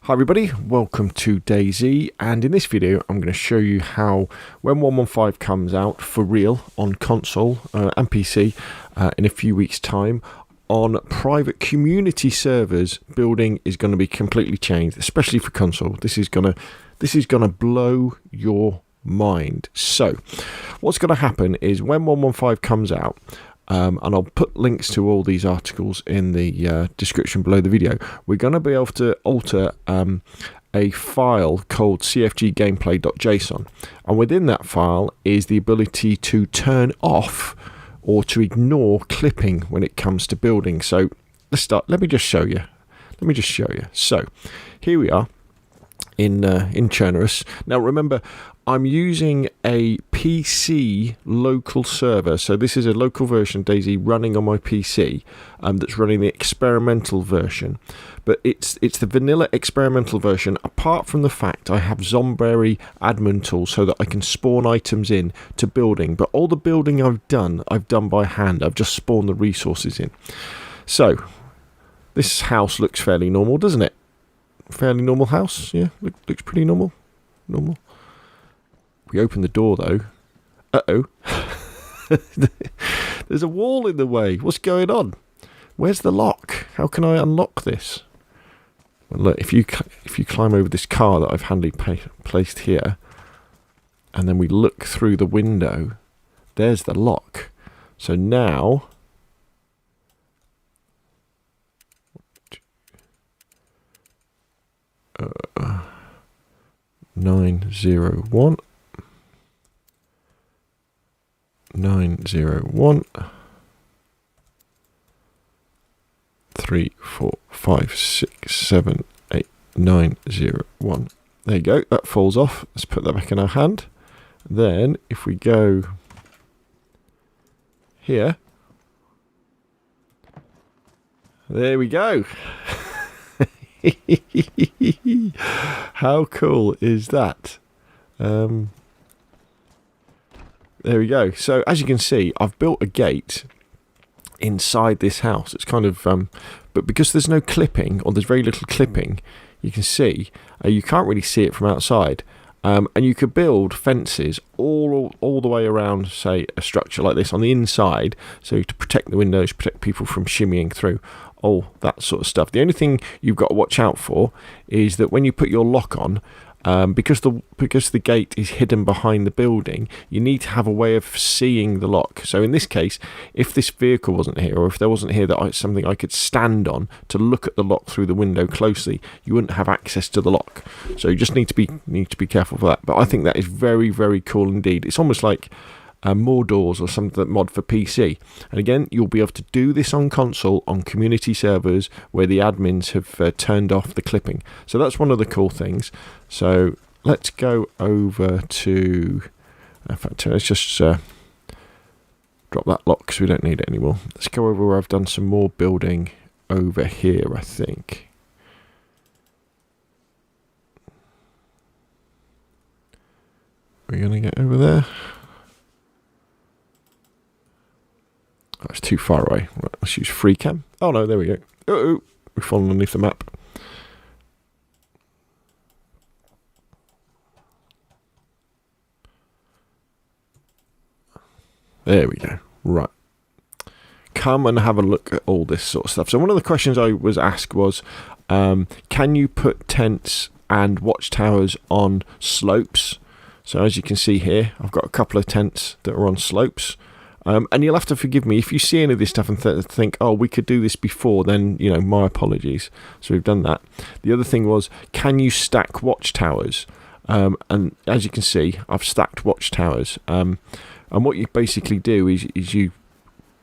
Hi everybody, welcome to DayZ, and in this video I'm going to show you how when 1.15 comes out for real on console and PC in a few weeks time, on private community servers, building is going to be completely changed, especially for console. This is gonna blow your mind. So what's going to happen is when 1.15 comes out, and I'll put links to all these articles in the description below the video, we're going to be able to alter a file called cfggameplay.json, and within that file is the ability to turn off or to ignore clipping when it comes to building. So let's start. Let me just show you. So here we are in Chernarus. Now remember, I'm using a PC local server, so this is a local version of DayZ running on my PC that's running the experimental version, but it's the vanilla experimental version, apart from the fact I have Zomberry admin tools so that I can spawn items in to building, but all the building I've done by hand. I've just spawned the resources in. So this house looks fairly normal, doesn't it? Fairly normal house, yeah, looks pretty normal. We open the door though. Uh-oh. There's a wall in the way. What's going on? Where's the lock? How can I unlock this? Well, look, if you climb over this car that I've handily placed here, and then we look through the window, there's the lock. So now 901 3 4 5 6 7 8 9 0 1. There you go, that falls off. Let's put that back in our hand. Then if we go here, there we go. How cool is that? There we go. So as you can see, I've built a gate inside this house. It's kind of but because there's no clipping, or there's very little clipping, you can see you can't really see it from outside, and you could build fences all the way around, say, a structure like this on the inside, so to protect the windows, protect people from shimmying through, all that sort of stuff. The only thing you've got to watch out for is that when you put your lock on, because the gate is hidden behind the building, you need to have a way of seeing the lock. So in this case, if this vehicle wasn't here, or if there wasn't here something I could stand on to look at the lock through the window closely, you wouldn't have access to the lock. So you just need to be careful for that. But I think that is very, very cool indeed. It's almost like more doors or something that mod for PC. And again, you'll be able to do this on console on community servers where the admins have turned off the clipping. So that's one of the cool things. So let's go over to, in fact, let's just drop that lock because we don't need it anymore. Let's go over where I've done some more building over here, I think. We're going to get over there. Oh, it's too far away. Right, let's use free cam. Oh no, there we go. Uh-oh, we've fallen underneath the map. There we go. Right. Come and have a look at all this sort of stuff. So one of the questions I was asked was, can you put tents and watchtowers on slopes? So as you can see here, I've got a couple of tents that are on slopes. And you'll have to forgive me if you see any of this stuff and think, oh, we could do this before, then, you know, my apologies. So we've done that. The other thing was, can you stack watchtowers? And as you can see, I've stacked watchtowers. And what you basically do is you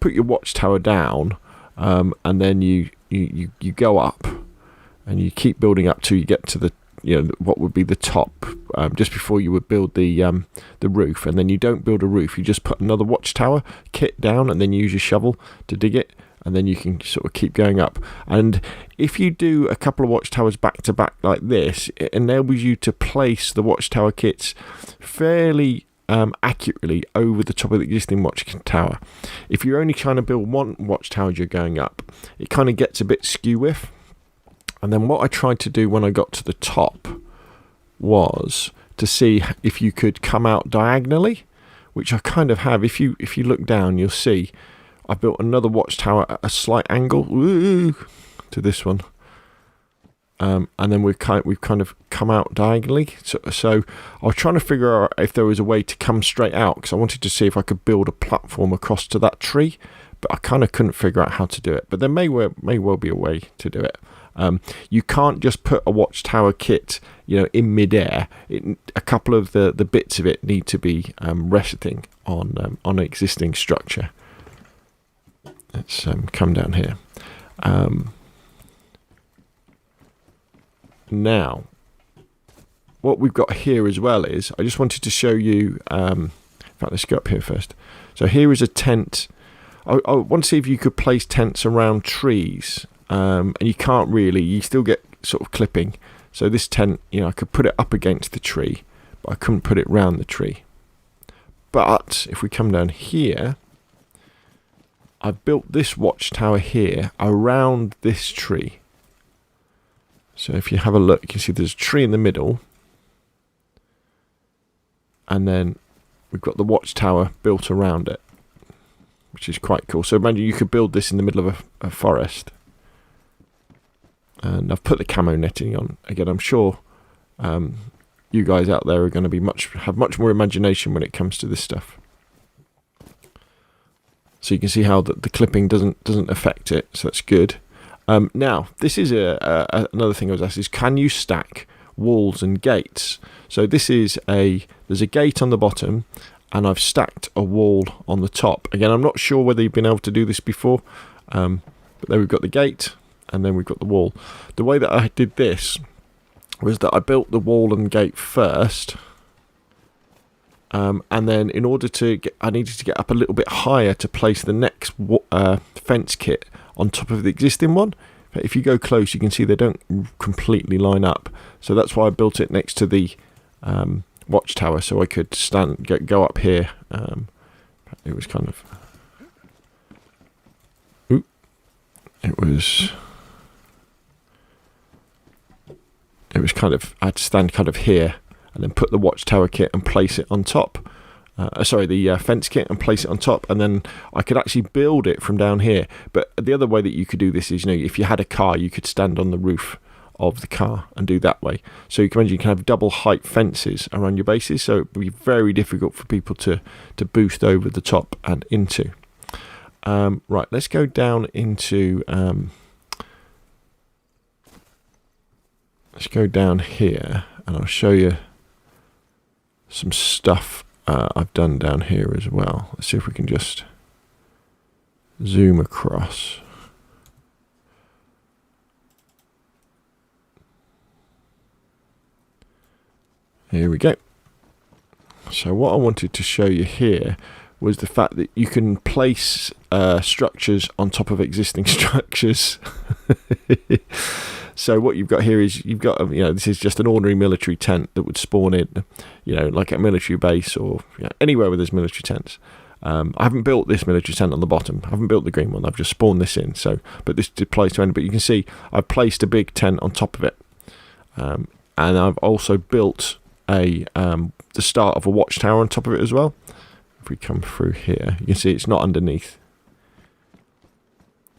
put your watchtower down, and then you go up, and you keep building up till you get to the, you know, what would be the top, just before you would build the roof. And then you don't build a roof, you just put another watchtower kit down, and then you use your shovel to dig it, and then you can sort of keep going up. And if you do a couple of watchtowers back to back like this, it enables you to place the watchtower kits fairly accurately over the top of the existing watchtower. If you're only trying to build one watchtower as you're going up, it kind of gets a bit skew with. And then what I tried to do when I got to the top was to see if you could come out diagonally, which I kind of have. If you look down, you'll see I built another watchtower at a slight angle to this one. And then we've kind of come out diagonally. So I was trying to figure out if there was a way to come straight out, because I wanted to see if I could build a platform across to that tree, but I kind of couldn't figure out how to do it. But there may well be a way to do it. You can't just put a watchtower kit, in midair. A couple of the bits of it need to be resting on an existing structure. Let's come down here. Now, what we've got here as well is, I just wanted to show you, in fact, let's go up here first. So here is a tent. I want to see if you could place tents around trees, and you can't really, you still get sort of clipping. So this tent, I could put it up against the tree, but I couldn't put it round the tree. But if we come down here, I've built this watchtower here around this tree. So if you have a look, you can see there's a tree in the middle, and then we've got the watchtower built around it, which is quite cool. So imagine you could build this in the middle of a forest. And I've put the camo netting on. Again, I'm sure you guys out there are going to have much more imagination when it comes to this stuff. So you can see how the clipping doesn't affect it, so that's good. Now, this is another thing I was asked is, can you stack walls and gates? So this is there's a gate on the bottom, and I've stacked a wall on the top. Again, I'm not sure whether you've been able to do this before, but there we've got the gate, and then we've got the wall. The way that I did this was that I built the wall and gate first, and then in order to I needed to get up a little bit higher to place the next fence kit on top of the existing one. But if you go close, you can see they don't completely line up. So that's why I built it next to the watchtower, so I could go up here. It was kind of... It was kind of... I had to stand kind of here, and then put the watchtower kit and place it on top. The fence kit and place it on top, and then I could actually build it from down here. But the other way that you could do this is, if you had a car, you could stand on the roof of the car and do that way. So you can have double height fences around your bases, so it would be very difficult for people to boost over the top and into. Right, let's go down into... let's go down here, and I'll show you some stuff I've done down here as well. Let's see if we can just zoom across. Here we go. So what I wanted to show you here was the fact that you can place structures on top of existing structures. So what you've got here is this is just an ordinary military tent that would spawn in, like a military base or anywhere where there's military tents. I haven't built this military tent on the bottom. I haven't built the green one. I've just spawned this in. But this applies to any. But you can see I've placed a big tent on top of it, and I've also built the start of a watchtower on top of it as well. If we come through here, you can see it's not underneath.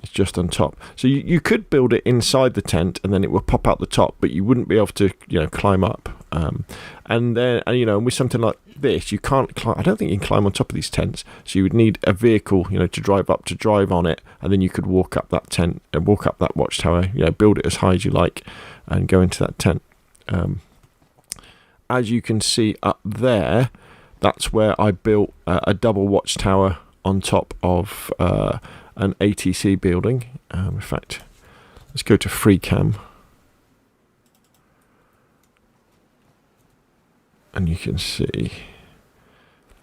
It's just on top. So you could build it inside the tent, and then it will pop out the top, but you wouldn't be able to, climb up. And then, with something like this, you can't climb. I don't think you can climb on top of these tents. So you would need a vehicle, to drive on it, and then you could walk up that tent and walk up that watchtower. Build it as high as you like, and go into that tent. As you can see up there, that's where I built a double watchtower on top of an ATC building. In fact, let's go to FreeCam, and you can see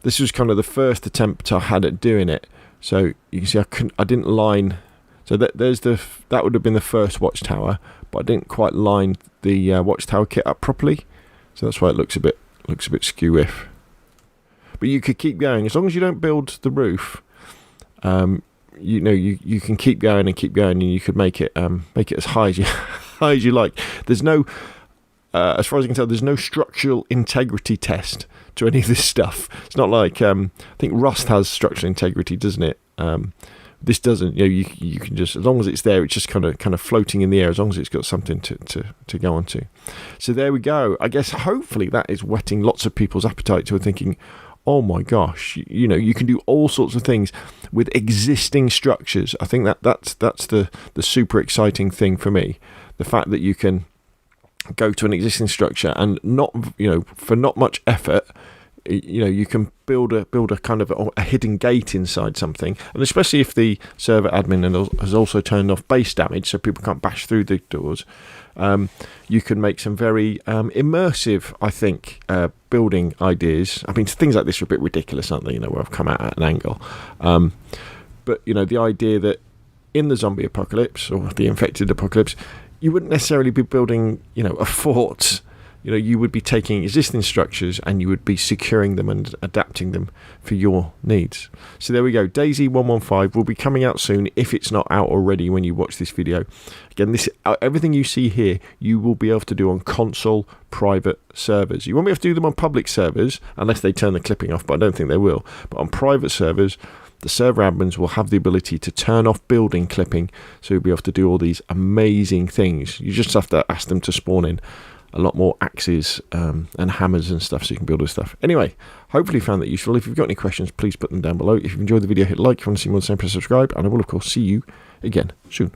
this was kind of the first attempt I had at doing it. So you can see I didn't line. So that would have been the first watchtower, but I didn't quite line the watchtower kit up properly. So that's why it looks a bit skew-iff. But you could keep going as long as you don't build the roof. you can keep going and keep going, and you could make it as high as you high as you like. There's no as far as I can tell, there's no structural integrity test to any of this stuff. It's not like I think Rust has structural integrity, doesn't it? This doesn't. You can just, as long as it's there, it's just kind of floating in the air, as long as it's got something to go onto. So there we go. I guess hopefully that is whetting lots of people's appetite to thinking, oh my gosh, you can do all sorts of things with existing structures. I think that's the super exciting thing for me. The fact that you can go to an existing structure and not, for not much effort, you can build a kind of a hidden gate inside something. And especially if the server admin has also turned off base damage, so people can't bash through the doors, you can make some very immersive, I think, building ideas. I mean, things like this are a bit ridiculous, aren't they? Where I've come out at an angle. But the idea that in the zombie apocalypse or the infected apocalypse, you wouldn't necessarily be building, a fort. You would be taking existing structures and you would be securing them and adapting them for your needs. So there we go. DayZ 115 will be coming out soon, if it's not out already when you watch this video. Again, everything you see here, you will be able to do on console private servers. You won't be able to do them on public servers unless they turn the clipping off, but I don't think they will. But on private servers, the server admins will have the ability to turn off building clipping, so you'll be able to do all these amazing things. You just have to ask them to spawn in a lot more axes and hammers and stuff, so you can build this stuff. Anyway, hopefully you found that useful. If you've got any questions, please put them down below. If you've enjoyed the video, hit like. If you want to see more, the same, press subscribe, and I will of course see you again soon.